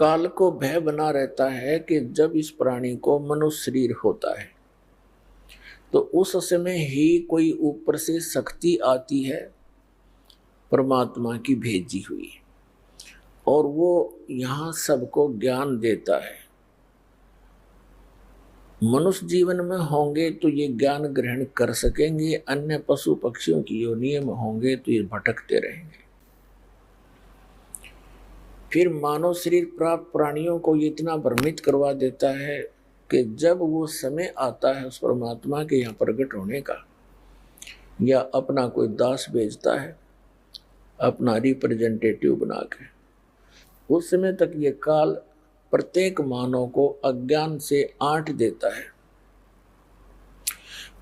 काल को भय बना रहता है कि जब इस प्राणी को मनुष्य शरीर होता है तो उस समय ही कोई ऊपर से शक्ति आती है परमात्मा की भेजी हुई, और वो यहाँ सबको ज्ञान देता है। मनुष्य जीवन में होंगे तो ये ज्ञान ग्रहण कर सकेंगे, अन्य पशु पक्षियों की योनियों में होंगे तो ये भटकते रहेंगे। फिर मानव शरीर प्राप्त प्राणियों को ये इतना भ्रमित करवा देता है कि जब वो समय आता है उस परमात्मा के यहाँ प्रकट होने का, या अपना कोई दास भेजता है अपना रिप्रेजेंटेटिव बना के, उस समय तक ये काल प्रत्येक मानव को अज्ञान से आंट देता है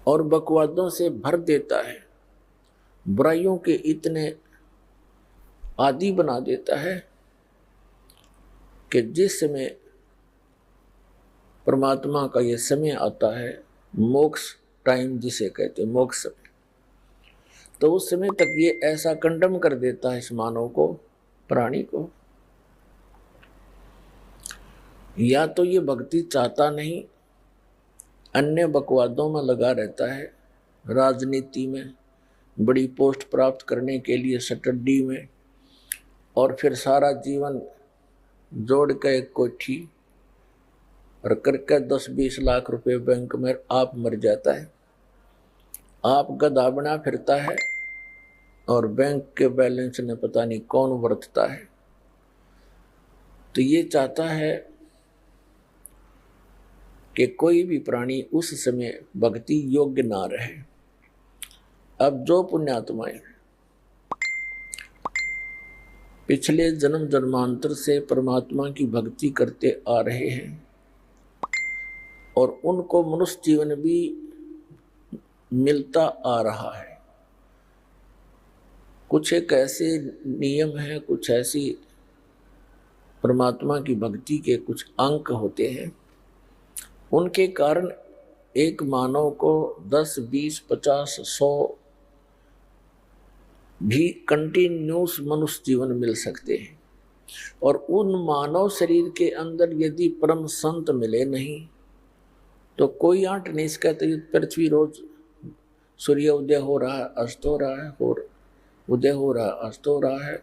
और बकवादों से भर देता है, बुराइयों के इतने आदी बना देता है कि जिस समय परमात्मा का ये समय आता है, मोक्ष टाइम जिसे कहते हैं, मोक्ष समय, तो उस समय तक ये ऐसा कंडम कर देता है इस मानव को, प्राणी को। या तो ये भक्ति चाहता नहीं, अन्य बकवादों में लगा रहता है, राजनीति में, बड़ी पोस्ट प्राप्त करने के लिए स्टडी में, और फिर सारा जीवन जोड़ के एक कोठी और करके 10-20 लाख रुपए बैंक में आप मर जाता है। आप गधा बना फिरता है और बैंक के बैलेंस ने पता नहीं कौन बरतता है। तो ये चाहता है कि कोई भी प्राणी उस समय भक्ति योग्य ना रहे। अब जो पुण्यात्माएं पिछले जन्म जन्मांतर से परमात्मा की भक्ति करते आ रहे हैं और उनको मनुष्य जीवन भी मिलता आ रहा है, कुछ एक ऐसे नियम हैं, कुछ ऐसी परमात्मा की भक्ति के कुछ अंक होते हैं, उनके कारण एक मानव को 10, 20, 50, 100 भी कंटिन्यूस मनुष्य जीवन मिल सकते हैं। और उन मानव शरीर के अंदर यदि परम संत मिले नहीं तो कोई आंट नहीं सकते। पृथ्वी रोज सूर्य उदय हो रहा है, अस्त हो रहा है, और उदय हो रहा है, अस्त हो रहा है,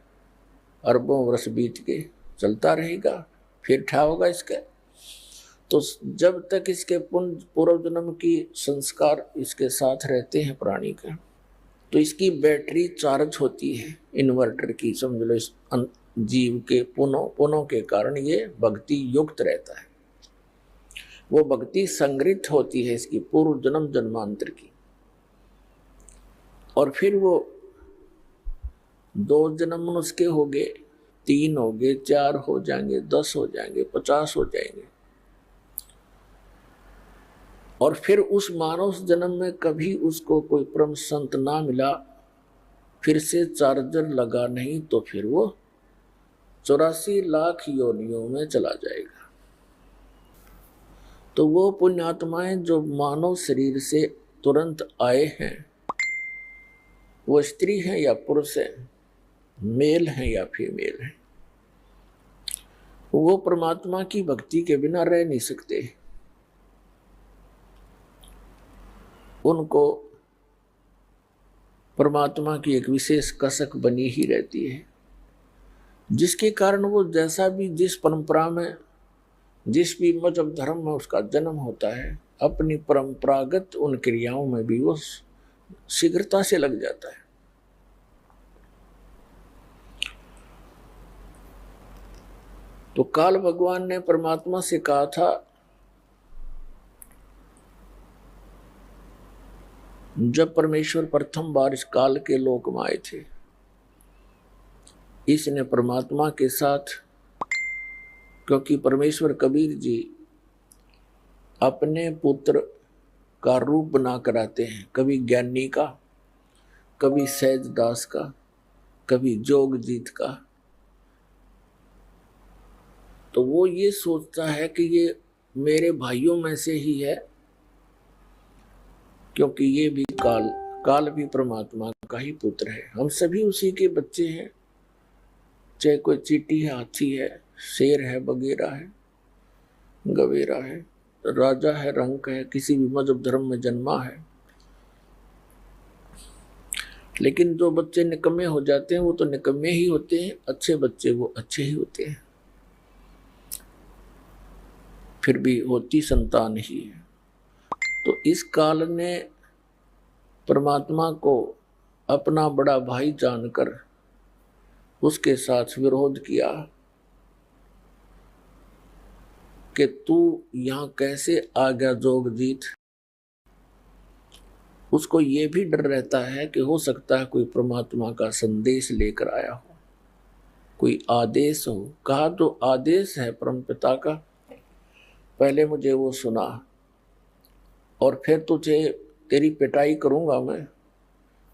अरबों वर्ष बीत के चलता रहेगा, फिर ठा होगा इसका। तो जब तक इसके पूर्व जन्म की संस्कार इसके साथ रहते हैं प्राणी का, तो इसकी बैटरी चार्ज होती है इन्वर्टर की, समझ लो। इस जीव के पुनों के कारण ये भक्ति युक्त रहता है, वो भक्ति संग्रहित होती है इसकी पूर्व जन्म जन्मांतर की। और फिर वो 2 जन्म उसके हो गए, 3 हो गए, 4 हो जाएंगे, 10 हो जाएंगे, 50 हो जाएंगे, और फिर उस मानव जन्म में कभी उसको कोई परम संत ना मिला, फिर से चार्जर लगा नहीं, तो फिर वो 84 लाख योनियों में चला जाएगा। तो वो पुण्यात्माएं जो मानव शरीर से तुरंत आए हैं, वो स्त्री हैं या पुरुष हैं, मेल हैं या फीमेल हैं, वो परमात्मा की भक्ति के बिना रह नहीं सकते। उनको परमात्मा की एक विशेष कसक बनी ही रहती है, जिसके कारण वो जैसा भी जिस परंपरा में, जिस भी मजहब धर्म में उसका जन्म होता है, अपनी परंपरागत उन क्रियाओं में भी वो शीघ्रता से लग जाता है। तो काल भगवान ने परमात्मा से कहा था, जब परमेश्वर प्रथम बार इस काल के लोक में आए थे, इसने परमात्मा के साथ, क्योंकि परमेश्वर कबीर जी अपने पुत्र का रूप बना कर आते हैं, कभी ज्ञानी का, कभी सहज दास का, कभी जोगजीत का। तो वो ये सोचता है कि ये मेरे भाइयों में से ही है, क्योंकि ये भी काल भी परमात्मा का ही पुत्र है। हम सभी उसी के बच्चे हैं, चाहे कोई चींटी है, हाथी है, शेर है, बगेरा है, गवेरा है, राजा है, रंक है, किसी भी मजहब धर्म में जन्मा है, लेकिन जो बच्चे निकम्मे हो जाते हैं वो तो निकम्मे ही होते हैं, अच्छे बच्चे वो अच्छे ही होते हैं, फिर भी होती संतान ही है। तो इस काल ने परमात्मा को अपना बड़ा भाई जानकर उसके साथ विरोध किया कि तू यहां कैसे आ गया जोगजीत। उसको ये भी डर रहता है कि हो सकता है कोई परमात्मा का संदेश लेकर आया हो, कोई आदेश हो। कहा तो आदेश है परमपिता का, पहले मुझे वो सुना और फिर तुझे तेरी पिटाई करूंगा मैं,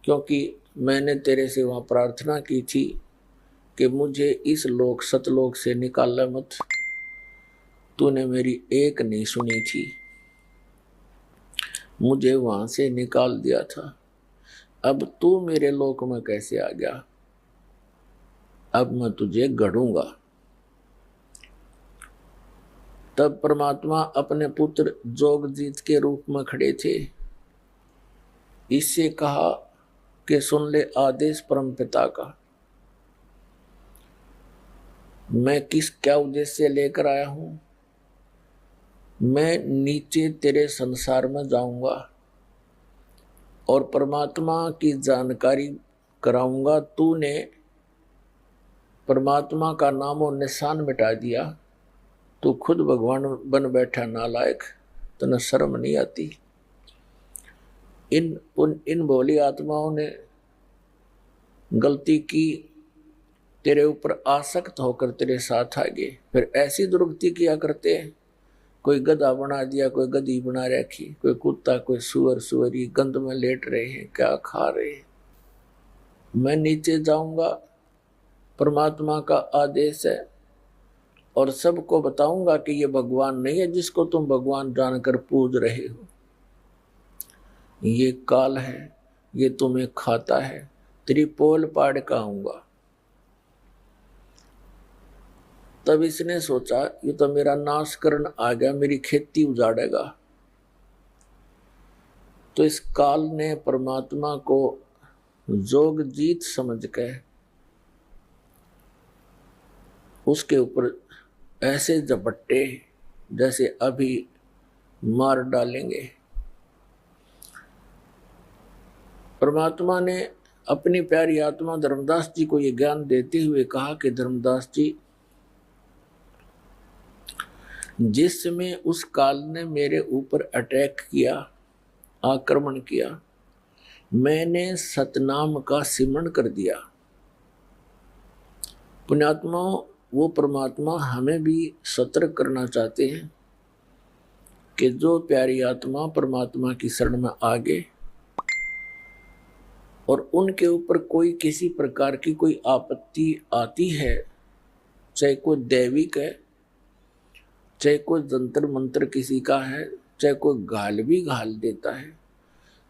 क्योंकि मैंने तेरे से वहां प्रार्थना की थी कि मुझे इस लोक सतलोक से निकाला मत। तूने मेरी एक नहीं सुनी थी, मुझे वहां से निकाल दिया था। अब तू मेरे लोक में कैसे आ गया? अब मैं तुझे गढ़ूंगा। तब परमात्मा अपने पुत्र जोगजीत के रूप में खड़े थे। इससे कहा कि सुन ले आदेश परमपिता का, मैं क्या उद्देश्य लेकर आया हूं। मैं नीचे तेरे संसार में जाऊंगा और परमात्मा की जानकारी कराऊंगा। तूने परमात्मा का नामो निशान मिटा दिया, तू खुद भगवान बन बैठा नालायक, तने शर्म नहीं आती। इन भोली आत्माओं ने गलती की, तेरे ऊपर आसक्त होकर तेरे साथ आ गए, फिर ऐसी दुर्गति किया करते हैं। कोई गधा बना दिया, कोई गधी बना रखी, कोई कुत्ता, कोई सुअर, सुअरी गंद में लेट रहे हैं, क्या खा रहे हैं। मैं नीचे जाऊंगा, परमात्मा का आदेश है, और सबको बताऊंगा कि ये भगवान नहीं है जिसको तुम भगवान जानकर पूज रहे हो। ये काल है, ये तुम्हें खाता है, तेरी पोल पाड़ का आऊंगा। तब इसने सोचा ये तो मेरा नाश करने आ गया, मेरी खेती उजाड़ेगा। तो इस काल ने परमात्मा को जोगजीत समझ के उसके ऊपर ऐसे झपट्टे जैसे अभी मार डालेंगे। परमात्मा ने अपनी प्यारी आत्मा धर्मदास जी को ये ज्ञान देते हुए कहा कि धर्मदास जी, जिस समय उस काल ने मेरे ऊपर अटैक किया, आक्रमण किया, मैंने सतनाम का सिमरण कर दिया। पुण्यात्मा, वो परमात्मा हमें भी सतर्क करना चाहते हैं कि जो प्यारी आत्मा परमात्मा की शरण में आ गए और उनके ऊपर कोई किसी प्रकार की कोई आपत्ति आती है, चाहे कोई दैविक है, चाहे कोई जंतर मंत्र किसी का है, चाहे कोई गाल भी गाल देता है,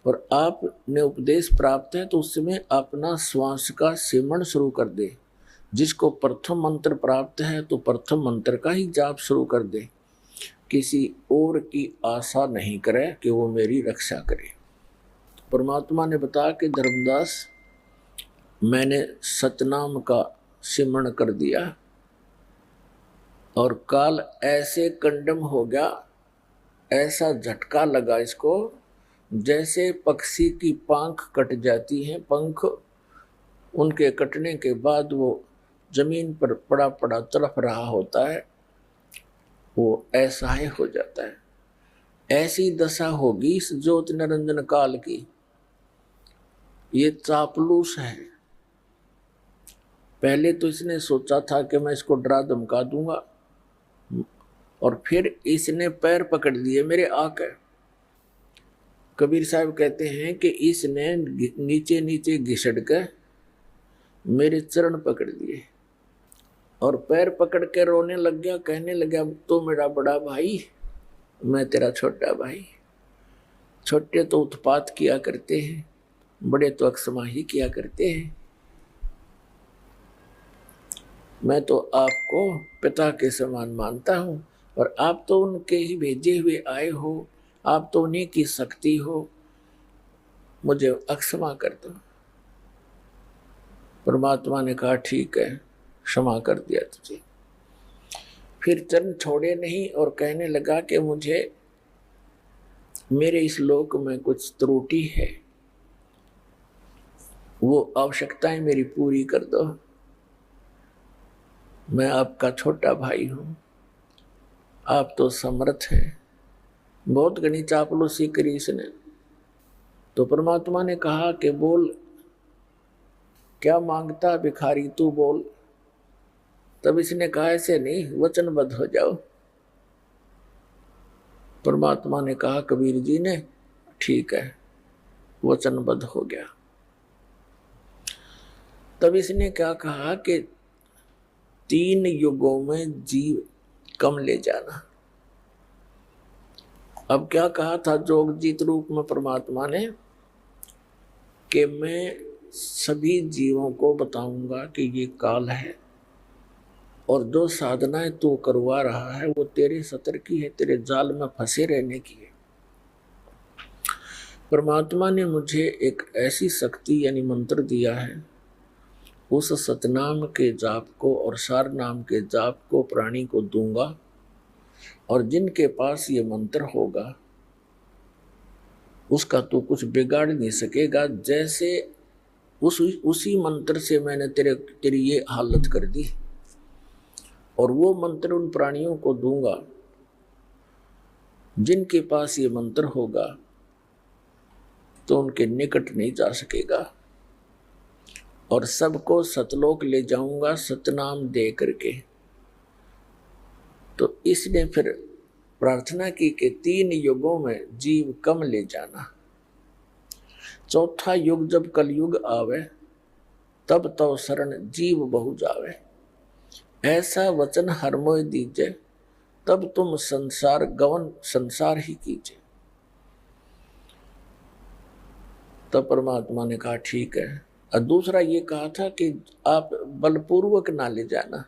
और आपने उपदेश प्राप्त है तो उस समय अपना श्वास का सिमरण शुरू कर दे। जिसको प्रथम मंत्र प्राप्त है तो प्रथम मंत्र का ही जाप शुरू कर दे, किसी और की आशा नहीं करे कि वो मेरी रक्षा करे। परमात्मा ने बताया कि धर्मदास, मैंने सतनाम का सिमरण कर दिया और काल ऐसे कंडम हो गया, ऐसा झटका लगा इसको जैसे पक्षी की पंख कट जाती है। पंख उनके कटने के बाद वो जमीन पर पड़ा पड़ा तड़प रहा होता है, वो ऐसा ही हो जाता है। ऐसी दशा होगी इस ज्योति निरंजन काल की। ये चापलूस है। पहले तो इसने सोचा था कि मैं इसको डरा धमका दूंगा, और फिर इसने पैर पकड़ लिए मेरे आकर। कबीर साहब कहते हैं कि इसने नीचे नीचे घिसड़ कर मेरे चरण पकड़ लिए और पैर पकड़ के रोने लग गया, कहने लगा तो मेरा बड़ा भाई, मैं तेरा छोटा भाई। छोटे तो उत्पात किया करते हैं, बड़े तो अक्षमा ही किया करते हैं। मैं तो आपको पिता के समान मानता हूँ, और आप तो उनके ही भेजे हुए आए हो, आप तो उन्हीं की शक्ति हो, मुझे अक्षमा कर दो। परमात्मा ने कहा ठीक है, क्षमा कर दिया तुझे। फिर चरण छोड़े नहीं और कहने लगा कि मुझे मेरे इस लोक में कुछ त्रुटि है, वो आवश्यकताएं मेरी पूरी कर दो। मैं आपका छोटा भाई हूं, आप तो समर्थ हैं। बहुत घनी चापलूसी करी इसने। तो परमात्मा ने कहा कि बोल, क्या मांगता भिखारी, तू बोल। तब इसने कहा ऐसे नहीं, वचनबद्ध हो जाओ। परमात्मा ने कहा कबीर जी ने, ठीक है, वचनबद्ध हो गया। तब इसने क्या कहा कि 3 युगों में जीव कम ले जाना। अब क्या कहा था जोगजीत रूप में परमात्मा ने कि मैं सभी जीवों को बताऊंगा कि ये काल है, और जो साधनाएं तू करवा रहा है वो तेरे सतर की है, तेरे जाल में फंसे रहने की है। परमात्मा ने मुझे एक ऐसी शक्ति यानी मंत्र दिया है, उस सतनाम के जाप को और सार नाम के जाप को प्राणी को दूंगा, और जिनके पास ये मंत्र होगा उसका तो कुछ बिगाड़ नहीं सकेगा। जैसे उसी मंत्र से मैंने तेरी ये हालत कर दी, और वो मंत्र उन प्राणियों को दूंगा जिनके पास ये मंत्र होगा, तो उनके निकट नहीं जा सकेगा, और सबको सतलोक ले जाऊंगा सतनाम दे करके। तो इसने फिर प्रार्थना की कि 3 युगों में जीव कम ले जाना, चौथा युग जब कलयुग आवे, तब तो शरण जीव बहु जावे। ऐसा वचन हर मोय दीजे, तब तुम संसार गवन संसार ही कीजिए। तब परमात्मा ने कहा ठीक है। और दूसरा ये कहा था कि आप बलपूर्वक ना ले जाना,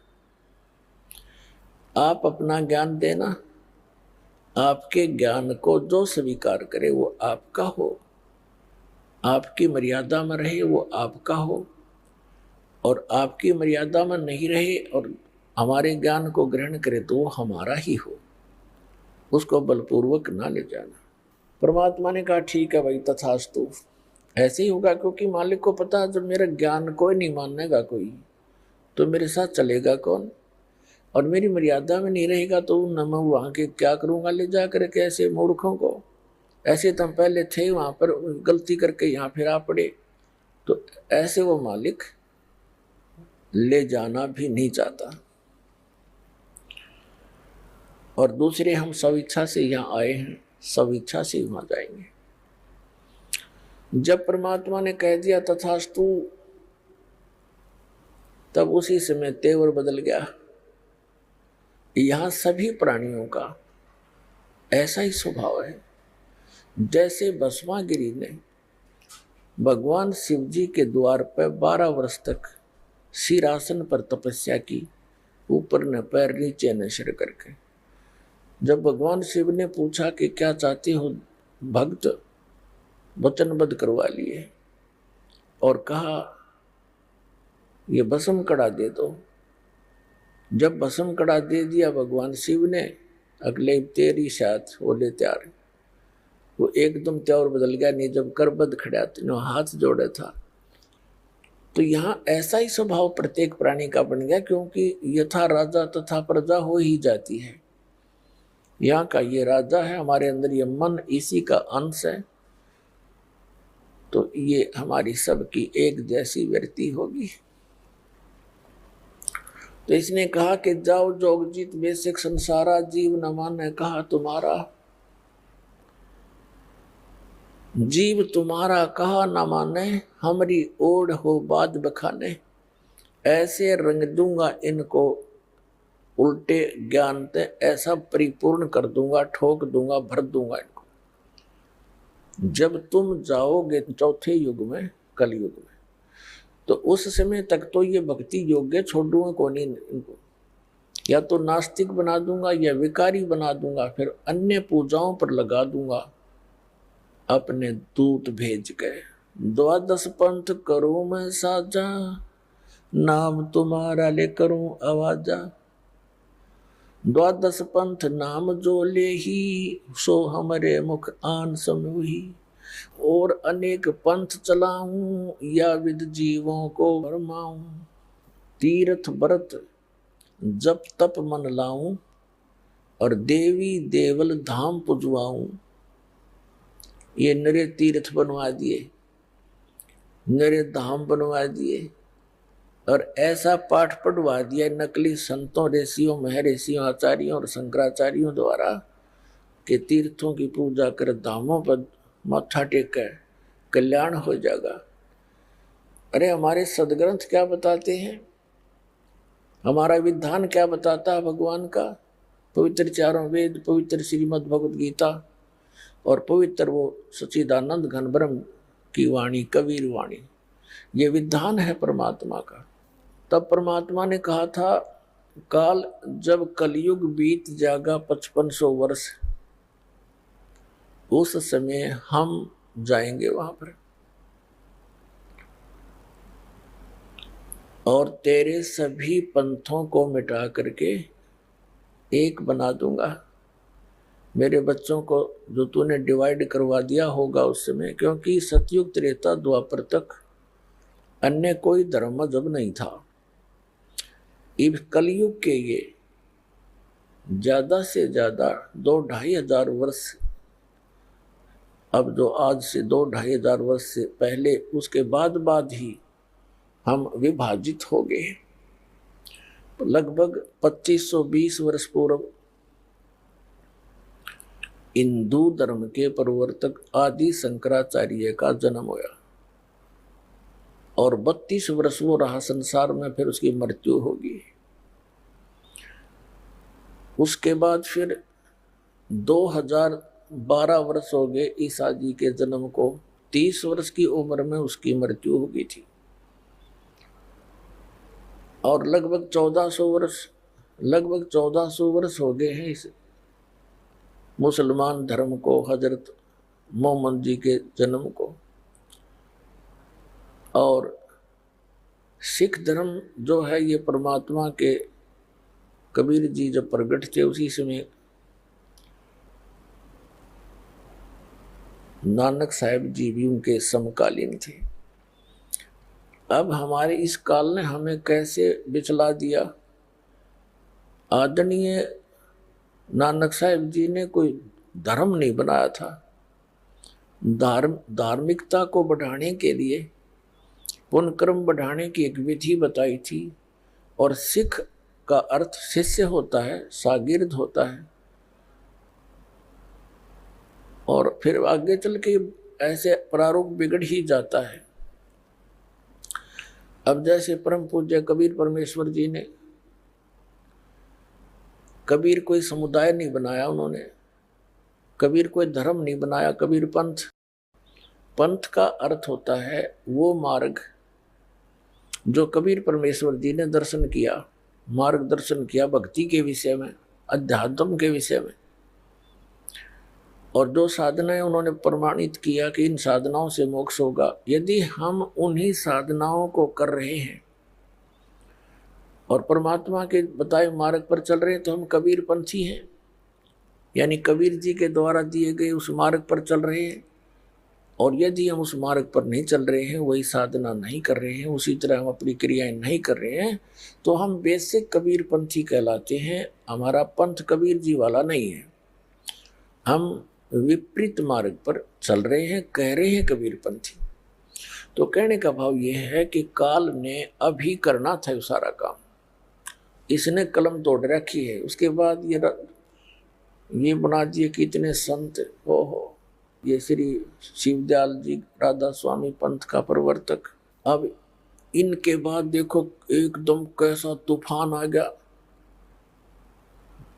आप अपना ज्ञान देना, आपके ज्ञान को जो स्वीकार करे वो आपका हो, आपकी मर्यादा में रहे वो आपका हो, और आपकी मर्यादा में नहीं रहे और हमारे ज्ञान को ग्रहण करे तो वो हमारा ही हो, उसको बलपूर्वक ना ले जाना। परमात्मा ने कहा ठीक है भाई, तथास्तु, ऐसे ही होगा, क्योंकि मालिक को पता है जब मेरा ज्ञान कोई नहीं मानेगा कोई, तो मेरे साथ चलेगा कौन, और मेरी मर्यादा में नहीं रहेगा तो न मैं वहाँ के क्या करूँगा ले जा करके ऐसे मूर्खों को। ऐसे तुम पहले थे वहाँ पर, गलती करके यहाँ फिर आ पड़े, तो ऐसे वो मालिक ले जाना भी नहीं चाहता। और दूसरे हम स्वेच्छा से यहाँ आए हैं, स्वेच्छा से वहाँ जाएंगे। जब परमात्मा ने कह दिया तथास्तु, तब उसी समय तेवर बदल गया। यहाँ सभी प्राणियों का ऐसा ही स्वभाव है। जैसे भस्मागिरी ने भगवान शिव जी के द्वार पर 12 वर्ष तक सिरासन पर तपस्या की, ऊपर न पैर नीचे न सिर करके। जब भगवान शिव ने पूछा कि क्या चाहते हो, भक्त वचनबद्ध करवा लिए और कहा ये भस्म कड़ा दे दो। जब भस्म कड़ा दे दिया भगवान शिव ने, अगले तेरी साथ बोले तैयार, वो एकदम त्यावर बदल गया। नहीं जब करबद्ध खड़ा तो हाथ जोड़े था। तो यहाँ ऐसा ही स्वभाव प्रत्येक प्राणी का बन गया, क्योंकि यथा राजा तथा प्रजा हो ही जाती है। यहाँ का ये राजा है, हमारे अंदर ये मन इसी का अंश है, तो ये हमारी सबकी एक जैसी वृत्ति होगी। तो इसने कहा कि जाओ जोगजीत बेसिक संसारा, जीव न माने कहा तुम्हारा। जीव तुम्हारा कहा न माने, हमारी ओढ़ हो बाद बखाने। ऐसे रंग दूंगा इनको उल्टे ज्ञान ते, ऐसा परिपूर्ण कर दूंगा, ठोक दूंगा, भर दूंगा इनको। जब तुम जाओगे चौथे युग में, कलयुग में, तो उस समय तक तो ये भक्ति योग्य छोड़ दूंगा कौन ही इनको, या तो नास्तिक बना दूंगा या विकारी बना दूंगा, फिर अन्य पूजाओं पर लगा दूंगा अपने दूत भेज के। 12 पंथ करूं मैं साजा, नाम तुम्हारा ले करूं आवाजा। 12 पंथ नाम जो ले ही, सो हमरे मुख आन समूही। और अनेक पंथ चलाऊं, या विद जीवों को भरमाऊं। तीर्थ व्रत जप तप मन लाऊं, और देवी देवल धाम पुजवाऊं। ये नरे तीर्थ बनवा दिए, नरे धाम बनवा दिए, और ऐसा पाठ पढ़वा दिया नकली संतों, ऋषियों, महर्षियों, आचार्यों और शंकराचार्यों द्वारा कि तीर्थों की पूजा कर, धामों पर माथा टेक, कल्याण हो जाएगा। अरे हमारे सदग्रंथ क्या बताते हैं, हमारा विधान क्या बताता है भगवान का? पवित्र चारों वेद, पवित्र श्रीमद् भगवद गीता, और पवित्र वो सच्चिदानंद घन ब्रह्म की वाणी, कबीर वाणी, ये विधान है परमात्मा का। तब परमात्मा ने कहा था, काल जब कलयुग बीत जाएगा 5500 वर्ष, उस समय हम जाएंगे वहां पर, और तेरे सभी पंथों को मिटा करके एक बना दूंगा। मेरे बच्चों को जो तूने डिवाइड करवा दिया होगा उस समय, क्योंकि सतयुग त्रेता द्वापर तक अन्य कोई धर्म मजहब नहीं था। इस कलयुग के ये ज्यादा से ज्यादा 2-2.5 हजार वर्ष, अब जो आज से 2-2.5 हजार वर्ष से पहले, उसके बाद ही हम विभाजित हो गए। लगभग 2520 वर्ष पूर्व हिंदू धर्म के प्रवर्तक आदि शंकराचार्य का जन्म हुआ, और 32 वर्ष वो रहा संसार में, फिर उसकी मृत्यु होगी। उसके बाद फिर 2012 वर्ष हो गए ईसा जी के जन्म को, 30 वर्ष की उम्र में उसकी मृत्यु हो गई थी, और लगभग 1400 वर्ष हो गए हैं इस मुसलमान धर्म को, हजरत मोहम्मद जी के जन्म को। और सिख धर्म जो है, ये परमात्मा के कबीर जी जब प्रकट थे उसी समय नानक साहिब जी भी उनके समकालीन थे। अब हमारे इस काल ने हमें कैसे बिचला दिया। आदरणीय नानक साहिब जी ने कोई धर्म नहीं बनाया था, धार्मिकता को बढ़ाने के लिए, पुण्य कर्म बढ़ाने की एक विधि बताई थी। और सिख का अर्थ शिष्य होता है, शागिर्द होता है, और फिर आगे चल के ऐसे प्रारूप बिगड़ ही जाता है। अब जैसे परम पूज्य कबीर परमेश्वर जी ने, कबीर कोई समुदाय नहीं बनाया उन्होंने, कबीर कोई धर्म नहीं बनाया, कबीर पंथ का अर्थ होता है वो मार्ग जो कबीर परमेश्वर जी ने दर्शन किया, मार्गदर्शन किया भक्ति के विषय में, अध्यात्म के विषय में, और जो साधनाएं उन्होंने प्रमाणित किया कि इन साधनाओं से मोक्ष होगा। यदि हम उन्हीं साधनाओं को कर रहे हैं और परमात्मा के बताए मार्ग पर चल रहे हैं, तो हम कबीर पंथी हैं, यानी कबीर जी के द्वारा दिए गए उस मार्ग पर चल रहे हैं। और यदि हम उस मार्ग पर नहीं चल रहे हैं, वही साधना नहीं कर रहे हैं, उसी तरह हम अपनी क्रियाएं नहीं कर रहे हैं, तो हम बेसिक कबीर पंथी कहलाते हैं। हमारा पंथ कबीर जी वाला नहीं है, हम विपरीत मार्ग पर चल रहे हैं, कह रहे हैं कबीर पंथी। तो कहने का भाव यह है कि काल ने अभी करना था सारा काम, इसने कलम तोड़ रखी है। उसके बाद ये बना दिए कि इतने संत हो, ये श्री शिवदयाल जी राधा स्वामी पंथ का प्रवर्तक। अब इनके बाद देखो एकदम कैसा तूफान आ गया,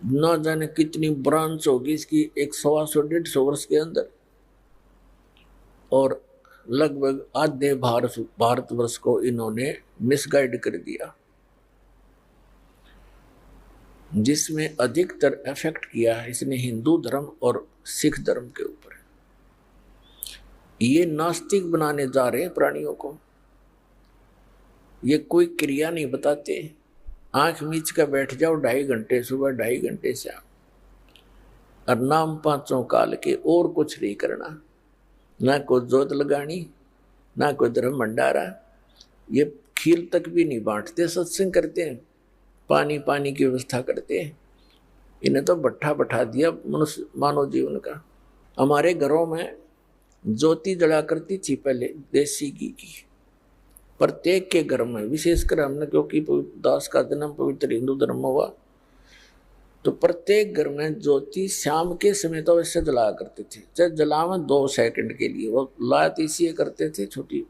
ना जाने कितनी ब्रांच होगी इसकी, 100-150 वर्ष के अंदर। और लगभग आधे भारतवर्ष को इन्होंने मिसगाइड कर दिया, जिसमें अधिकतर इफेक्ट किया है इसने हिंदू धर्म और सिख धर्म के ऊपर। ये नास्तिक बनाने जा रहे हैं प्राणियों को। ये कोई क्रिया नहीं बताते। आंख मीच कर बैठ जाओ 2.5 घंटे सुबह 2.5 घंटे शाम, और नाम 5 काल के, और कुछ नहीं करना, ना कोई जोत लगानी, ना कोई धर्म भंडारा। ये खीर तक भी नहीं बांटते, सत्संग करते हैं, पानी की व्यवस्था करते हैं। इन्हें तो भट्ठा बैठा दिया मनुष्य मानव जीवन का। हमारे घरों में ज्योति जला करती थी पहले देसी घी की, प्रत्येक के घर में, विशेषकर हमने क्योंकि दास का जन्म पवित्र हिंदू धर्म में हुआ, तो प्रत्येक घर में ज्योति शाम के समय तो वैसे जलाया करते थे, चाहे जलावे 2 सेकंड के लिए। वो लात इसलिए करते थे, छोटी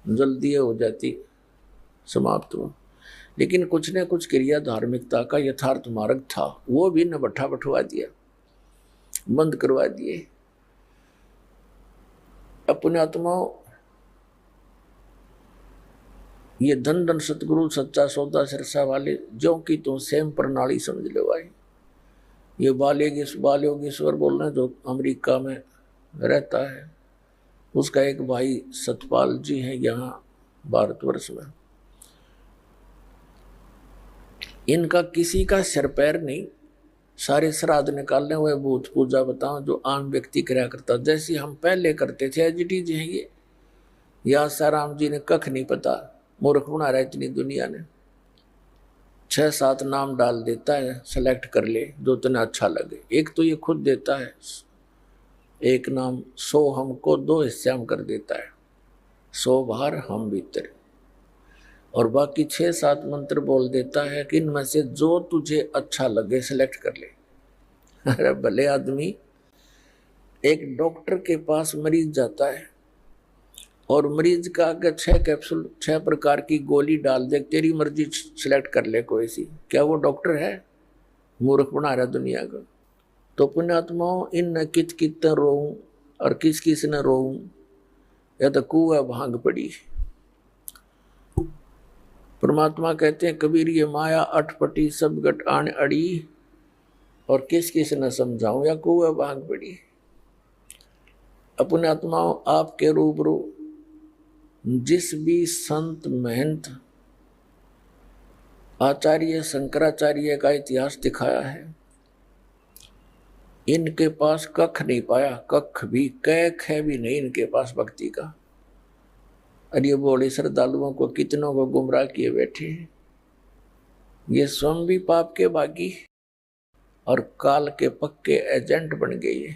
जल्दी हो जाती, समाप्त हो। लेकिन कुछ न कुछ क्रिया धार्मिकता का यथार्थ मार्ग था, वो भी न भट्ठा बैठवा दिया, बंद करवा दिए। अपने आत्माओं, ये धन धन सतगुरु सच्चा सौदा सिरसा वाले, जो कि तुम सेम प्रणाली समझ लो भाई। ये बालयोगेश्वर बोल रहे हैं, जो अमेरिका में रहता है, उसका एक भाई सतपाल जी है यहाँ भारतवर्ष में। इनका किसी का सिर पैर नहीं, सारे श्राद्ध निकालने हुए, भूत पूजा बताओ जो आम व्यक्ति कराया करता, जैसे हम पहले करते थे। एजिटीज हैं ये। या साराम जी ने कख नहीं पता, मूर्ख बना रहा है इतनी दुनिया ने। 6-7 नाम डाल देता है, सेलेक्ट कर ले जो तुम्हें अच्छा लगे। एक तो ये खुद देता है एक नाम, 100 हमको 2 हिस्से हम कर देता है, 100 बाहर हम भीतर, और बाकी 6-7 मंत्र बोल देता है कि इनमें से जो तुझे अच्छा लगे सेलेक्ट कर ले। अरे भले आदमी, एक डॉक्टर के पास मरीज जाता है और मरीज का अगर 6 कैप्सूल 6 प्रकार की गोली डाल दे, तेरी मर्जी सिलेक्ट कर ले कोई सी, क्या वो डॉक्टर है? मूर्ख बना रहा दुनिया का। तो पुण्यात्माओं, इन कित कित रोऊं और किस किस न रोऊं, या तो कुआ भांग पड़ी। परमात्मा कहते हैं कबीर, ये माया अटपटी सब गट आन अड़ी, और किस किस न समझाऊं, या कुआ भांग पड़ी। अपने आत्माओं, आपके रूबरू जिस भी संत महंत आचार्य शंकराचार्य का इतिहास दिखाया है, इनके पास कख नहीं पाया, कख भी कैख है भी नहीं इनके पास भक्ति का। और ये बोले श्रद्धालुओं को कितनों को गुमराह किए बैठे हैं। ये स्वयं भी पाप के भागी और काल के पक्के एजेंट बन गए।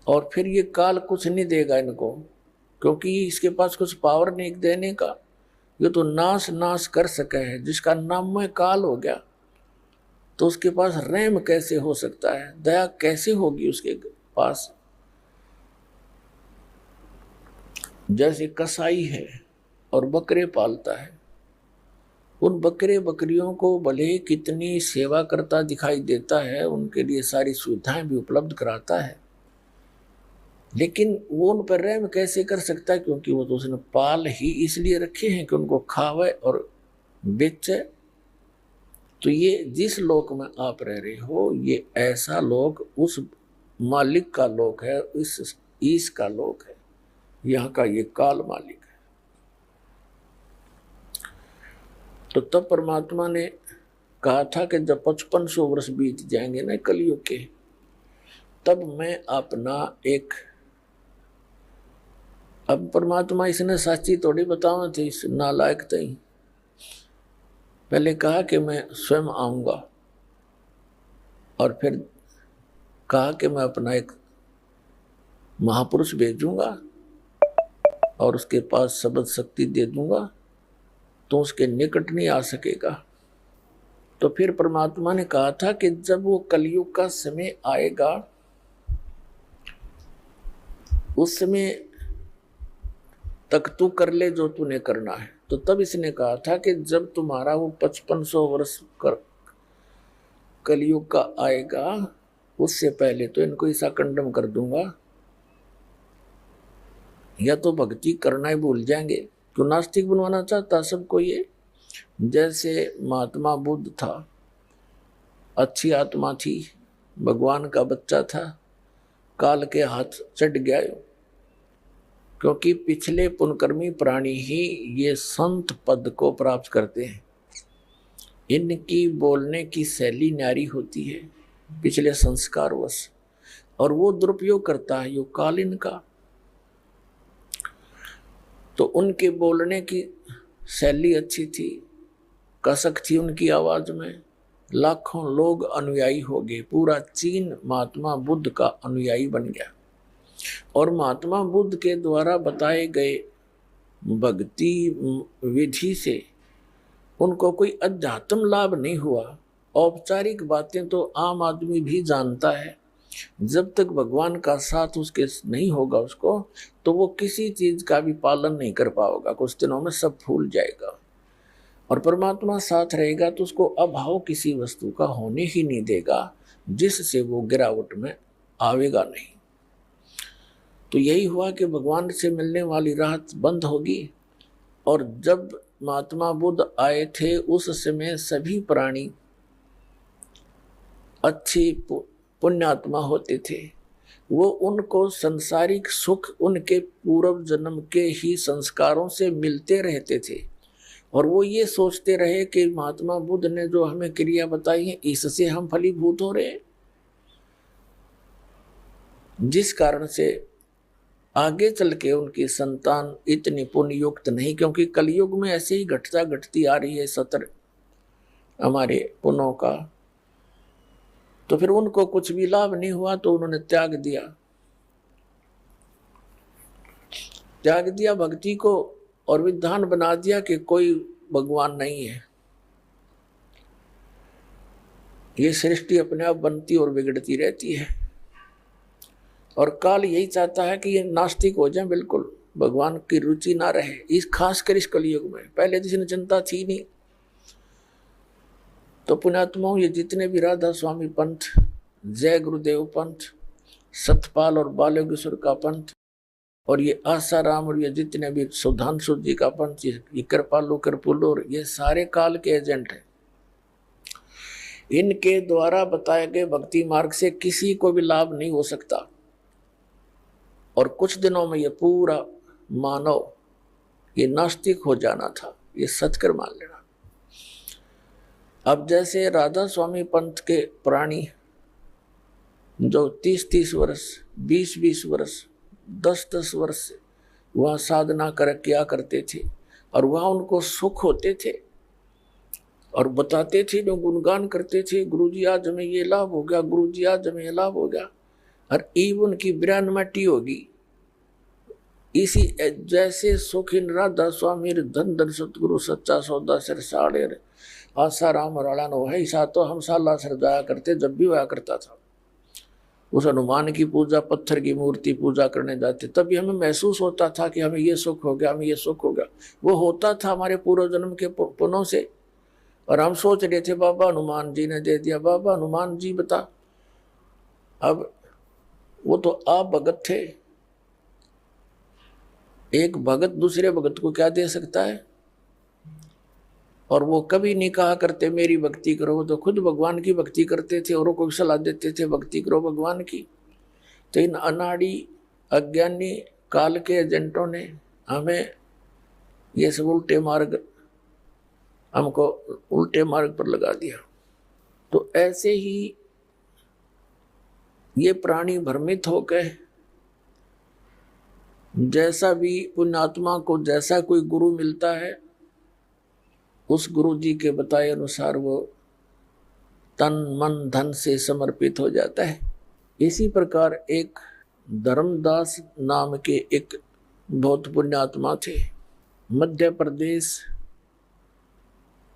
और फिर ये काल कुछ नहीं देगा इनको, क्योंकि इसके पास कुछ पावर नहीं देने का। ये तो नाश कर सके है, जिसका नाम में काल हो गया, तो उसके पास रहम कैसे हो सकता है, दया कैसे होगी उसके पास। जैसे कसाई है और बकरे पालता है, उन बकरे बकरियों को भले कितनी सेवा करता दिखाई देता है, उनके लिए सारी सुविधाएं भी उपलब्ध कराता है, लेकिन वो उन पर रहम कैसे कर सकता है? क्योंकि वो तो उसने पाल ही इसलिए रखे हैं कि उनको खावे और बेचे। तो ये जिस लोक में आप रह रहे हो, ये ऐसा लोक उस मालिक का लोक है, इस ईश का लोक है, यहाँ का ये काल मालिक है। तो तब परमात्मा ने कहा था कि जब 5500 वर्ष बीत जाएंगे ना कलयुग के, तब मैं अपना एक, अब परमात्मा इसने साची थोड़ी बतावा थी, इस नालायक थी। पहले कहा कि मैं स्वयं आऊंगा, और फिर कहा कि मैं अपना एक महापुरुष भेजूंगा और उसके पास शब्द शक्ति दे दूंगा, तो उसके निकट नहीं आ सकेगा। तो फिर परमात्मा ने कहा था कि जब वो कलयुग का समय आएगा, उस समय तक तू कर ले जो तूने करना है। तो तब इसने कहा था कि जब तुम्हारा वो 5500 वर्ष कर कलयुग का आएगा, उससे पहले तो इनको ऐसा कंडम कर दूंगा या तो भक्ति करना ही भूल जाएंगे। क्यों नास्तिक बनवाना चाहता सबको ये? जैसे महात्मा बुद्ध था, अच्छी आत्मा थी, भगवान का बच्चा था, काल के हाथ चढ़ गया, क्योंकि पिछले पुण्यकर्मी प्राणी ही ये संत पद को प्राप्त करते हैं। इनकी बोलने की शैली न्यारी होती है पिछले संस्कारवश, और वो दुरुपयोग करता है यो काल इनका। तो उनके बोलने की शैली अच्छी थी, कसक थी उनकी आवाज में, लाखों लोग अनुयायी हो गए। पूरा चीन महात्मा बुद्ध का अनुयायी बन गया। और महात्मा बुद्ध के द्वारा बताए गए भक्ति विधि से उनको कोई अध्यात्म लाभ नहीं हुआ। औपचारिक बातें तो आम आदमी भी जानता है, जब तक भगवान का साथ उसके नहीं होगा उसको, तो वो किसी चीज का भी पालन नहीं कर पाएगा, कुछ दिनों में सब भूल जाएगा। और परमात्मा साथ रहेगा तो उसको अभाव किसी वस्तु का होने ही नहीं देगा, जिससे वो गिरावट में आवेगा नहीं। तो यही हुआ कि भगवान से मिलने वाली राहत बंद होगी। और जब महात्मा बुद्ध आए थे उस समय सभी प्राणी अच्छी पुण्यात्मा होते थे। वो उनको संसारिक सुख उनके पूर्व जन्म के ही संस्कारों से मिलते रहते थे। और वो ये सोचते रहे कि महात्मा बुद्ध ने जो हमें क्रिया बताई है इससे हम फलीभूत हो रहे, जिस कारण से आगे चल के उनकी संतान इतनी पुण्य युक्त नहीं, क्योंकि कलयुग में ऐसे ही घटती आ रही है सतर हमारे पुण्यों का। तो फिर उनको कुछ भी लाभ नहीं हुआ, तो उन्होंने त्याग दिया भक्ति को, और विधान बना दिया कि कोई भगवान नहीं है, ये सृष्टि अपने आप बनती और बिगड़ती रहती है। और काल यही चाहता है कि ये नास्तिक हो जाए, बिल्कुल भगवान की रुचि ना रहे, इस खासकर इस कलयुग में। पहले किसी ने चिंता थी नहीं। तो पुण्यात्माओं, ये जितने भी राधा स्वामी पंथ, जय गुरुदेव पंथ, सतपाल और बालयोगेश्वर का पंथ, और ये आसाराम, और ये जितने भी सुधांशु जी का पंथ, ये कृपालु कृपुलु, और ये सारे काल के एजेंट हैं। इनके द्वारा बताए गए भक्ति मार्ग से किसी को भी लाभ नहीं हो सकता। और कुछ दिनों में ये पूरा मानव ये नास्तिक हो जाना था, ये सचकर मान लेना। अब जैसे राधा स्वामी पंथ के प्राणी जो 30-30 वर्ष, 20-20 वर्ष, 10-10 वर्ष वहाँ साधना किया करते थे, और वहाँ उनको सुख होते थे, और बताते थे, जो गुणगान करते थे, गुरुजी आज हमें ये लाभ हो गया, गुरुजी आज हमें ये लाभ हो गया, और ईब उनकी बिरानमटी होगी। इसी जैसे सुख इन राधा स्वामी धन धन सतगुरु सच्चा सौदा सिर साड़े आसाराम राणा नो है, ऐसा तो हम साला सर जाया करते, जब भी हुआ करता था। उस हनुमान की पूजा, पत्थर की मूर्ति पूजा करने जाते, तभी हमें महसूस होता था कि हमें ये सुख हो गया, हमें ये सुख हो गया। वो होता था हमारे पूर्व जन्म के पुण्यों से। और हम सोच रहे थे बाबा हनुमान जी ने दे दिया, बाबा हनुमान जी बता। अब वो तो आप भगत थे, एक भगत दूसरे भगत को क्या दे सकता है? और वो कभी नहीं कहा करते मेरी भक्ति करो, वो तो खुद भगवान की भक्ति करते थे, औरों को सलाह देते थे भक्ति करो भगवान की। तो इन अनाड़ी अज्ञानी काल के एजेंटों ने हमें ये सब हमको उल्टे मार्ग पर लगा दिया। तो ऐसे ही ये प्राणी भ्रमित होकर, जैसा भी पुण्यात्मा को जैसा कोई गुरु मिलता है, उस गुरु जी के बताए अनुसार वो तन मन धन से समर्पित हो जाता है। इसी प्रकार एक धर्मदास नाम के एक बहुत पुण्यात्मा थे। मध्य प्रदेश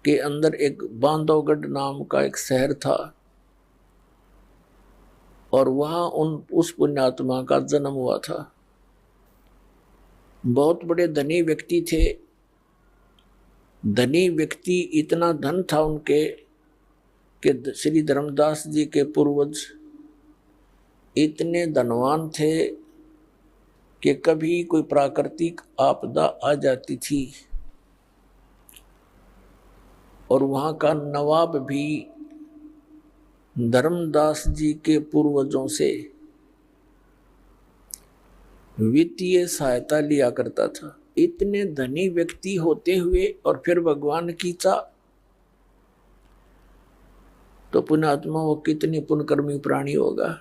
के अंदर एक बांधवगढ़ नाम का एक शहर था, और वहाँ उस पुण्यात्मा का जन्म हुआ था। बहुत बड़े धनी व्यक्ति थे। धनी व्यक्ति, इतना धन था उनके कि श्री धर्मदास जी के पूर्वज इतने धनवान थे कि कभी कोई प्राकृतिक आपदा आ जाती थी और वहां का नवाब भी धर्मदास जी के पूर्वजों से वित्तीय सहायता लिया करता था। इतने धनी व्यक्ति होते हुए और फिर भगवान की चाह, तो पुण्यात्मा वो कितनी पुण्यकर्मी प्राणी होगा,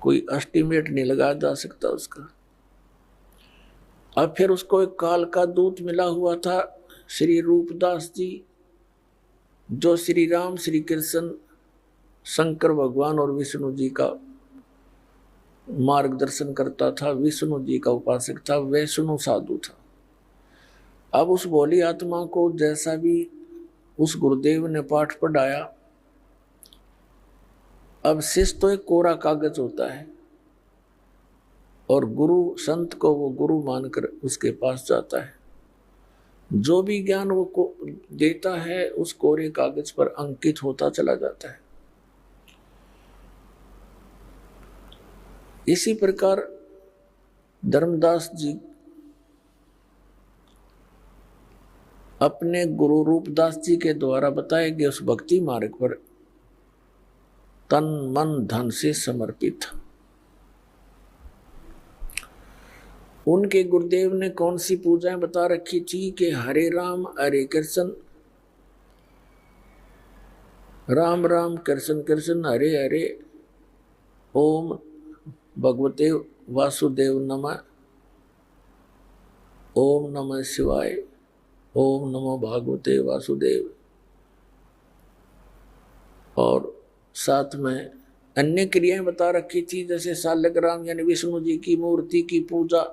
कोई एस्टिमेट नहीं लगाया जा सकता उसका। अब फिर उसको एक काल का दूत मिला हुआ था, श्री रूपदास जी, जो श्री राम, श्री कृष्ण, शंकर भगवान और विष्णु जी का मार्गदर्शन करता था, विष्णु जी का उपासक था, वैष्णु साधु था। अब उस भोली आत्मा को जैसा भी उस गुरुदेव ने पाठ पढ़ाया, अब शिष्य तो एक कोरा कागज होता है और गुरु संत को वो गुरु मानकर उसके पास जाता है। जो भी ज्ञान वो को देता है उस कोरे कागज पर अंकित होता चला जाता है। इसी प्रकार धर्मदास जी अपने गुरु रूपदास जी के द्वारा बताए गए उस भक्ति मार्ग पर तन मन धन से समर्पित। उनके गुरुदेव ने कौन सी पूजाएं बता रखी थी कि हरे राम हरे कृष्ण, राम राम कृष्ण कृष्ण हरे हरे, ओम भगवते वासुदेव नमः, ओम नमः शिवाय, ओम नमो भगवते वासुदेव। और साथ में अन्य क्रियाएं बता रखी थी, जैसे शालग्राम यानी विष्णु जी की मूर्ति की पूजा,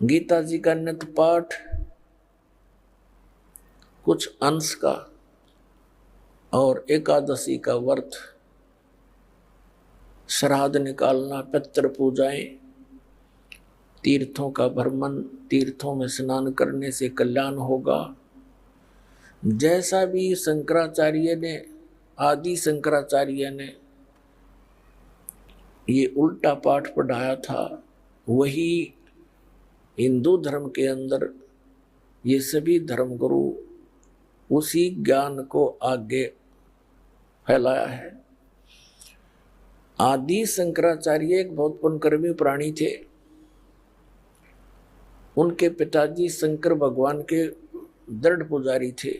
गीता जी का नित्य पाठ, कुछ अंश का, और एकादशी का व्रत, श्राद्ध निकालना, पितृ पूजाएं, तीर्थों का भ्रमण, तीर्थों में स्नान करने से कल्याण होगा। जैसा भी शंकराचार्य ने, आदि शंकराचार्य ने ये उल्टा पाठ पढ़ाया था, वही हिंदू धर्म के अंदर ये सभी धर्मगुरु उसी ज्ञान को आगे फैलाया है। आदि शंकराचार्य एक बहुत पुण्यकर्मी प्राणी थे। उनके पिताजी शंकर भगवान के दृढ़ पुजारी थे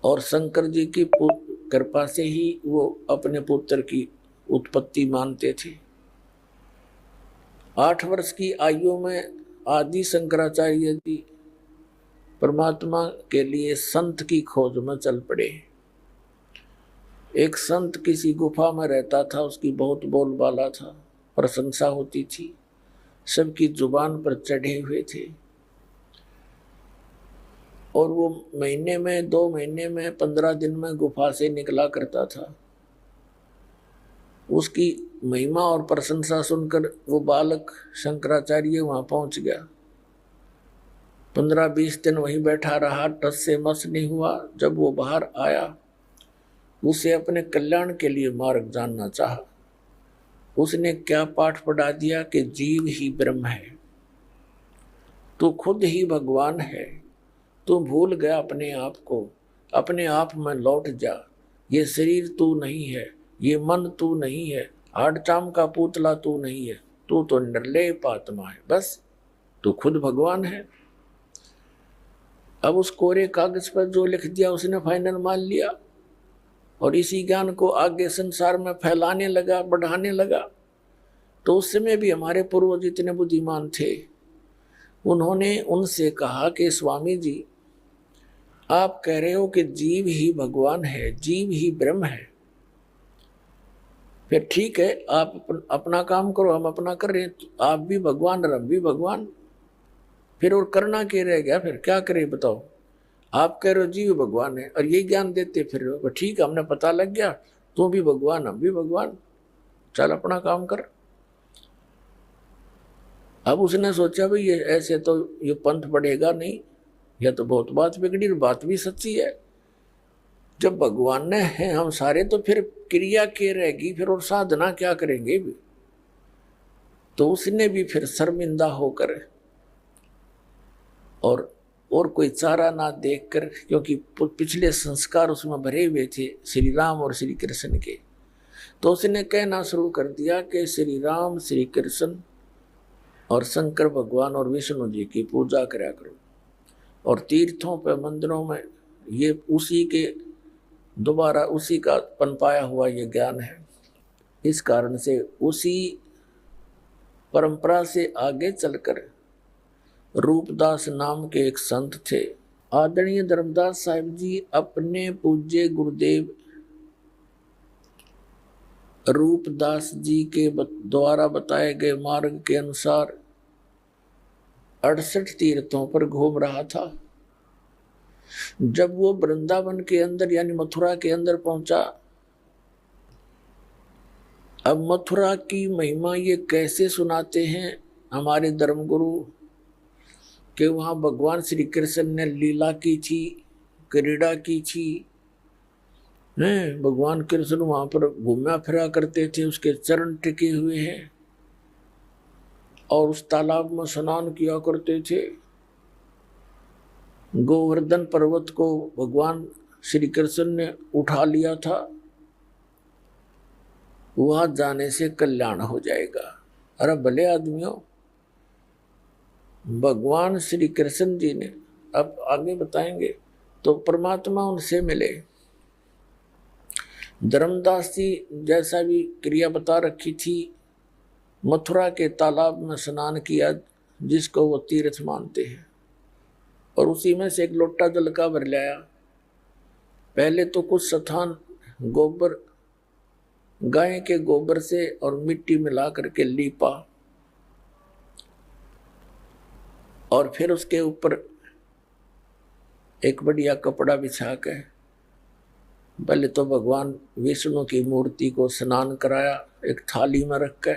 और शंकर जी की कृपा से ही वो अपने पुत्र की उत्पत्ति मानते थे। 8 वर्ष की आयु में आदि शंकराचार्य जी परमात्मा के लिए संत की खोज में चल पड़े। एक संत किसी गुफा में रहता था, उसकी बहुत बोलबाला था, प्रशंसा होती थी, सबकी जुबान पर चढ़े हुए थे और वो महीने में, 2 महीने में, 15 दिन में गुफा से निकला करता था। उसकी महिमा और प्रशंसा सुनकर वो बालक शंकराचार्य वहां पहुंच गया। 15-20 दिन वहीं बैठा रहा, टस से मस नहीं हुआ। जब वो बाहर आया, उसे अपने कल्याण के लिए मार्ग जानना चाहा। उसने क्या पाठ पढ़ा दिया कि जीव ही ब्रह्म है, तू खुद ही भगवान है, तू भूल गया अपने आप को, अपने आप में लौट जा। ये शरीर तू नहीं है, ये मन तू नहीं है, हाड़ चाम का पुतला तू नहीं है, तू तो निर्लेप आत्मा है, बस तू खुद भगवान है। अब उस कोरे कागज पर जो लिख दिया उसने फाइनल मान लिया और इसी ज्ञान को आगे संसार में फैलाने लगा, बढ़ाने लगा। तो उस समय भी हमारे पूर्वज इतने बुद्धिमान थे, उन्होंने उनसे कहा कि स्वामी जी, आप कह रहे हो कि जीव ही भगवान है, जीव ही ब्रह्म है, फिर ठीक है, आप अपना काम करो, हम अपना कर रहे हैं, तो आप भी भगवान और हम भी भगवान, फिर और करना क्या रह गया? फिर क्या करें बताओ? आप कह रहे हो जीव भगवान है और ये ज्ञान देते फिर रहे, ठीक है, हमने पता लग गया, तू भी भगवान हम भी भगवान, चल अपना काम कर। अब उसने सोचा भाई ये ऐसे तो ये पंथ बढ़ेगा नहीं, यह तो बहुत बात बिगड़ी, बात भी सच्ची है। जब भगवान ने है हम सारे, तो फिर क्रिया क्या रहेगी फिर, और साधना क्या करेंगे भी? तो उसने भी फिर शर्मिंदा होकर और कोई चारा ना देखकर, क्योंकि पिछले संस्कार उसमें भरे हुए थे श्री राम और श्री कृष्ण के, तो उसने कहना शुरू कर दिया कि श्री राम, श्री कृष्ण और शंकर भगवान और विष्णु जी की पूजा करा करो। और तीर्थों पर, मंदिरों में ये उसी के दोबारा उसी का पनपाया हुआ ये ज्ञान है। इस कारण से उसी परंपरा से आगे चलकर रूपदास नाम के एक संत थे। आदरणीय धर्मदास साहिब जी अपने पूज्य गुरुदेव रूपदास जी के द्वारा बताए गए मार्ग के अनुसार 68 तीर्थों पर घूम रहा था। जब वो वृंदावन के अंदर यानी मथुरा के अंदर पहुंचा, अब मथुरा की महिमा ये कैसे सुनाते हैं हमारे धर्मगुरु कि वहाँ भगवान श्री कृष्ण ने लीला की थी, क्रीड़ा की थी। भगवान कृष्ण वहाँ पर घूमा फिरा करते थे, उसके चरण टिके हुए हैं और उस तालाब में स्नान किया करते थे। गोवर्धन पर्वत को भगवान श्री कृष्ण ने उठा लिया था। वहां जाने से कल्याण हो जाएगा। अरे भले आदमियों, भगवान श्री कृष्ण जी ने, अब आगे बताएंगे, तो परमात्मा उनसे मिले। धर्मदास जी जैसा भी क्रिया बता रखी थी, मथुरा के तालाब में स्नान किया जिसको वो तीर्थ मानते हैं, और उसी में से एक लोटा जल का भर लाया। पहले तो कुछ स्थान गोबर, गाय के गोबर से और मिट्टी मिला करके लीपा, और फिर उसके ऊपर एक बढ़िया कपड़ा बिछा के पहले तो भगवान विष्णु की मूर्ति को स्नान कराया, एक थाली में रख के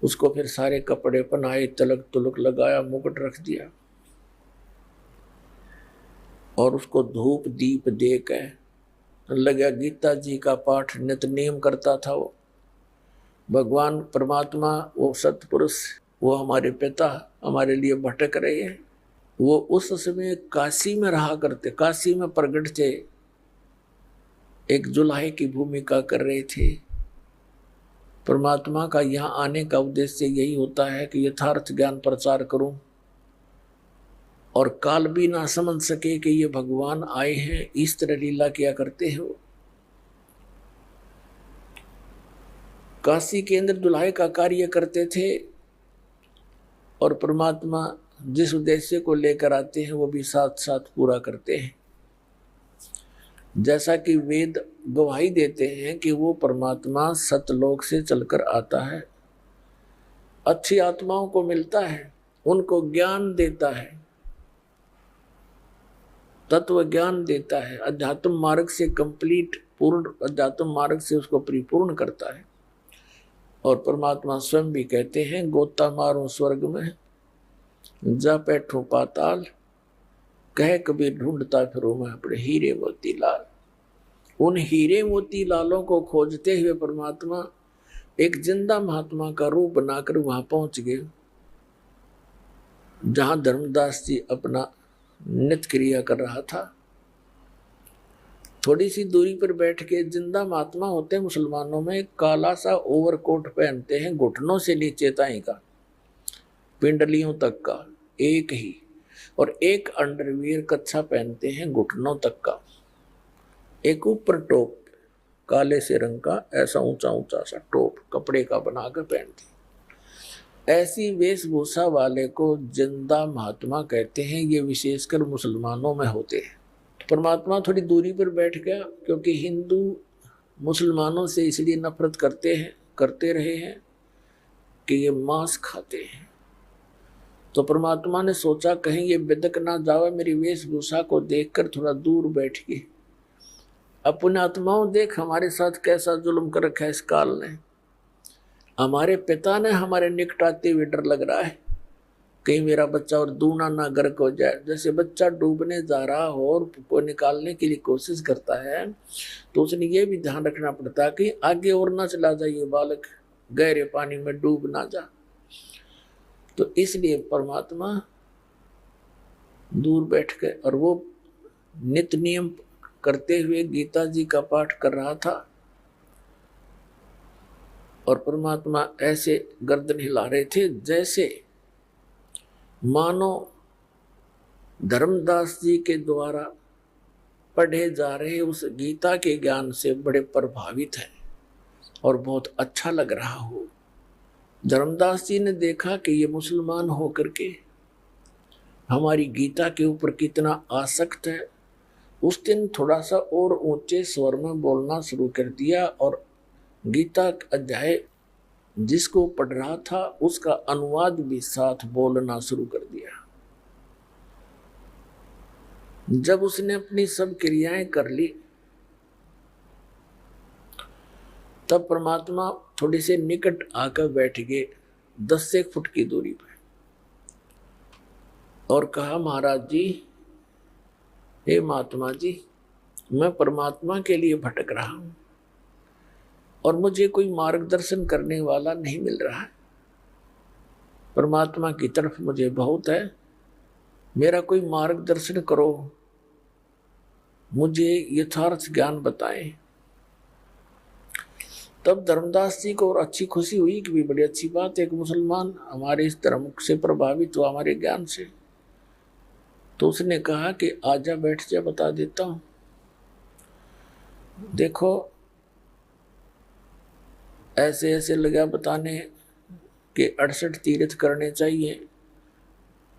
उसको फिर सारे कपड़े पहनाए, तिलक तुलक लगाया, मुकुट रख दिया, और उसको धूप दीप दे के लगा गीता जी का पाठ नित्य करता था। वो भगवान परमात्मा, वो सतपुरुष, वो हमारे पिता हमारे लिए भटक रहे हैं। वो उस समय काशी में रहा करते, काशी में प्रगट थे, एक जुलाहे की भूमिका कर रहे थे। परमात्मा का यहाँ आने का उद्देश्य यही होता है कि यथार्थ ज्ञान प्रचार करूं और काल भी ना समझ सके कि ये भगवान आए हैं, इस तरह लीला किया करते हैं। वो काशी के अंदर दुल्हाए का कार्य करते थे, और परमात्मा जिस उद्देश्य को लेकर आते हैं वो भी साथ साथ पूरा करते हैं। जैसा कि वेद गवाही देते हैं कि वो परमात्मा सतलोक से चलकर आता है, अच्छी आत्माओं को मिलता है, उनको ज्ञान देता है, तत्व ज्ञान देता है, अध्यात्म मार्ग से कंप्लीट पूर्ण अध्यात्म मार्ग से उसको परिपूर्ण करता है। और परमात्मा स्वयं भी कहते हैं, गोता मारूं स्वर्ग में जा बैठूं पाताल, कह कबीर ढूंढता फिरूं मैं अपने हीरे मोती लाल। उन हीरे मोती लालों को खोजते हुए परमात्मा एक जिंदा महात्मा का रूप बनाकर वहां पहुंच गए, जहां धर्मदास जी अपना नित्य क्रिया कर रहा था। थोड़ी सी दूरी पर बैठ के जिंदा महात्मा होते हैं मुसलमानों में, काला सा ओवरकोट पहनते हैं घुटनों से नीचे ताई का, पिंडलियों तक का एक ही, और एक अंडरवियर कच्छा पहनते हैं घुटनों तक का, एक ऊपर टोप काले से रंग का ऐसा ऊंचा ऊंचा सा टोप कपड़े का बनाकर पहनते। ऐसी वेशभूषा वाले को जिंदा महात्मा कहते हैं। ये विशेषकर मुसलमानों में होते हैं। परमात्मा थोड़ी दूरी पर बैठ गया, क्योंकि हिंदू मुसलमानों से इसलिए नफरत करते रहे हैं कि ये मांस खाते हैं। तो परमात्मा ने सोचा कहीं ये बिदक ना जावे, मेरी वेशभूषा को देखकर थोड़ा दूर बैठ गए। अपने आत्माओं देख हमारे साथ कैसा जुल्म कर रखा है इस काल ने। हमारे पिता ने हमारे निकट आते हुए डर लग रहा है, कहीं मेरा बच्चा और दूना ना गर्क हो जाए। जैसे बच्चा डूबने जा रहा हो और को निकालने के लिए कोशिश करता है, तो उसने ये भी ध्यान रखना पड़ता है कि आगे और ना चला जाए ये बालक, गहरे पानी में डूब ना जा। तो इसलिए परमात्मा दूर बैठ के और वो नित्य नियम करते हुए गीता जी का पाठ कर रहा था, और परमात्मा ऐसे गर्दन हिला रहे थे जैसे मानो धर्मदास जी के द्वारा पढ़े जा रहे उस गीता के ज्ञान से बड़े प्रभावित हैं और बहुत अच्छा लग रहा हो। धर्मदास जी ने देखा कि ये मुसलमान होकर के हमारी गीता के ऊपर कितना आसक्त है। उस दिन थोड़ा सा और ऊंचे स्वर में बोलना शुरू कर दिया और गीता अध्याय जिसको पढ़ रहा था उसका अनुवाद भी साथ बोलना शुरू कर दिया। जब उसने अपनी सब क्रियाएं कर ली, तब परमात्मा थोड़े से निकट आकर बैठ गए 10 से 1 फुट की दूरी पर और कहा, महाराज जी, हे महात्मा जी, मैं परमात्मा के लिए भटक रहा हूं और मुझे कोई मार्गदर्शन करने वाला नहीं मिल रहा है। परमात्मा की तरफ मुझे बहुत है, मेरा कोई मार्गदर्शन करो, मुझे यथार्थ ज्ञान बताएं। तब धर्मदास जी को और अच्छी खुशी हुई कि भी बड़ी अच्छी बात है, एक मुसलमान हमारे इस धर्म से प्रभावित हुआ, हमारे ज्ञान से। तो उसने कहा कि आजा, बैठ जा, बता देता हूं। देखो, ऐसे ऐसे लगा बताने कि 68 तीर्थ करने चाहिए,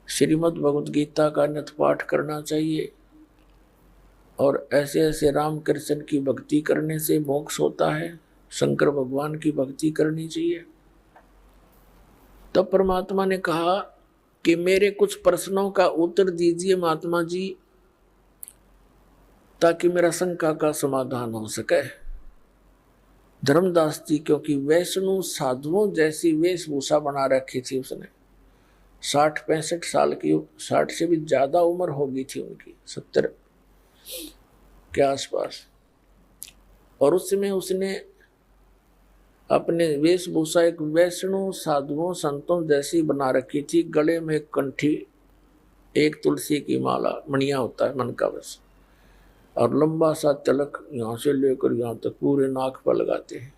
श्रीमद् भगवद गीता का नित्य पाठ करना चाहिए, और ऐसे ऐसे राम कृष्ण की भक्ति करने से मोक्ष होता है, शंकर भगवान की भक्ति करनी चाहिए। तब परमात्मा ने कहा कि मेरे कुछ प्रश्नों का उत्तर दीजिए महात्मा जी, ताकि मेरा शंका का समाधान हो सके। धर्मदास जी क्योंकि वैष्णव साधुओं जैसी वेशभूषा बना रखी थी उसने, 60-65 साल की, 60 से भी ज्यादा उम्र होगी थी उनकी, 70 के आसपास। और उस समय उसने अपने वेशभूषा एक वैष्णव साधुओं संतों जैसी बना रखी थी। गले में एक कंठी, एक तुलसी की माला, मणिया होता है मन का बस, और लंबा सा तिलक यहाँ से लेकर यहाँ तक पूरे नाक पर लगाते हैं,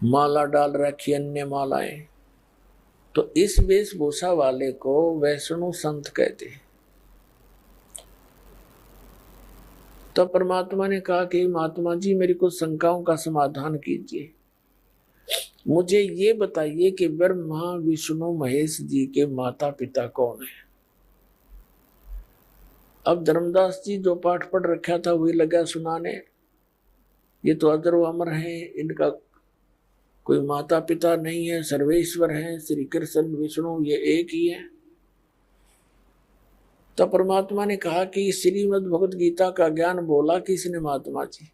माला डाल रखी अन्य मालाएं। तो इस वेशभूषा वाले को वैष्णव संत कहते हैं। तो परमात्मा ने कहा कि महात्मा जी, मेरी कुछ शंकाओं का समाधान कीजिए, मुझे ये बताइए कि ब्रह्मा विष्णु महेश जी के माता पिता कौन है। अब धर्मदास जी जो पाठ पढ़ रखा था वही लगा सुनाने, ये तो अजर व अमर है, इनका कोई माता पिता नहीं है, सर्वेश्वर है, श्री कृष्ण विष्णु ये एक ही है। तब परमात्मा ने कहा कि श्रीमद् भगवद गीता का ज्ञान बोला किसने महात्मा जी।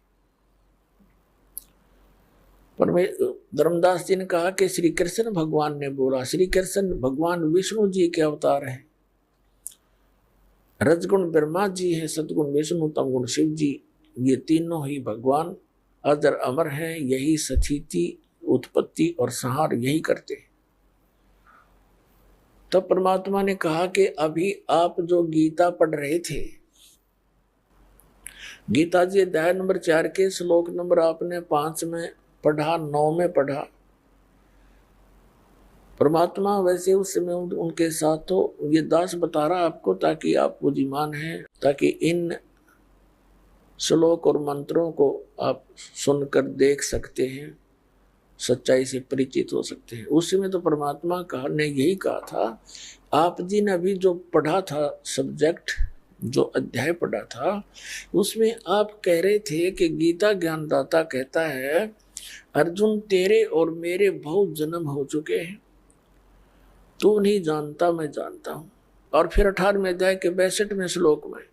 धर्मदास जी ने कहा कि श्री कृष्ण भगवान ने बोला। श्री कृष्ण भगवान विष्णु जी के अवतार हैं, रजगुण ब्रह्मा जी है, सदगुण विष्णु, तमगुण शिव जी, ये तीनों ही भगवान अजर अमर हैं, यही स्थिति उत्पत्ति और संहार यही करते हैं। तब परमात्मा ने कहा कि अभी आप जो गीता पढ़ रहे थे, गीता जी अध्याय नंबर 4 के श्लोक नंबर आपने 5 में पढ़ा, 9 में पढ़ा। परमात्मा वैसे उस समय उनके साथ तो ये दास बता रहा आपको, ताकि आप बुद्धिमान हैं, ताकि इन श्लोक और मंत्रों को आप सुनकर देख सकते हैं, सच्चाई से परिचित हो सकते हैं। उस समय तो परमात्मा ने यही कहा था, आप जी ने अभी जो पढ़ा था सब्जेक्ट, जो अध्याय पढ़ा था, उसमें आप कह रहे थे कि गीता ज्ञानदाता कहता है, अर्जुन तेरे और मेरे बहुत जन्म हो चुके हैं, तू नहीं जानता मैं जानता हूं। और फिर 18वें अध्याय के 62वें श्लोक में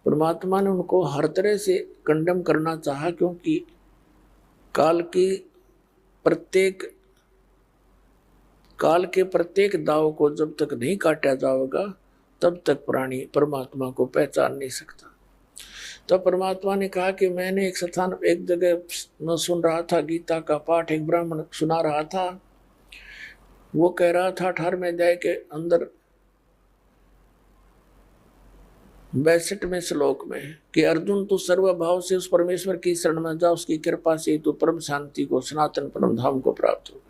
परमात्मा ने उनको हर तरह से कंडम करना चाहा, क्योंकि काल की प्रत्येक काल के प्रत्येक दाव को जब तक नहीं काटा जाएगा तब तक प्राणी परमात्मा को पहचान नहीं सकता। तब परमात्मा ने कहा कि मैंने एक स्थान एक जगह मैं सुन रहा था, गीता का पाठ एक ब्राह्मण सुना रहा था। वो कह रहा था 18वें अध्याय के अंदर 62वें श्लोक में कि अर्जुन तू सर्वभाव से उस परमेश्वर की शरण में जा, उसकी कृपा से तू परम शांति को, सनातन परम धाम को प्राप्त हो।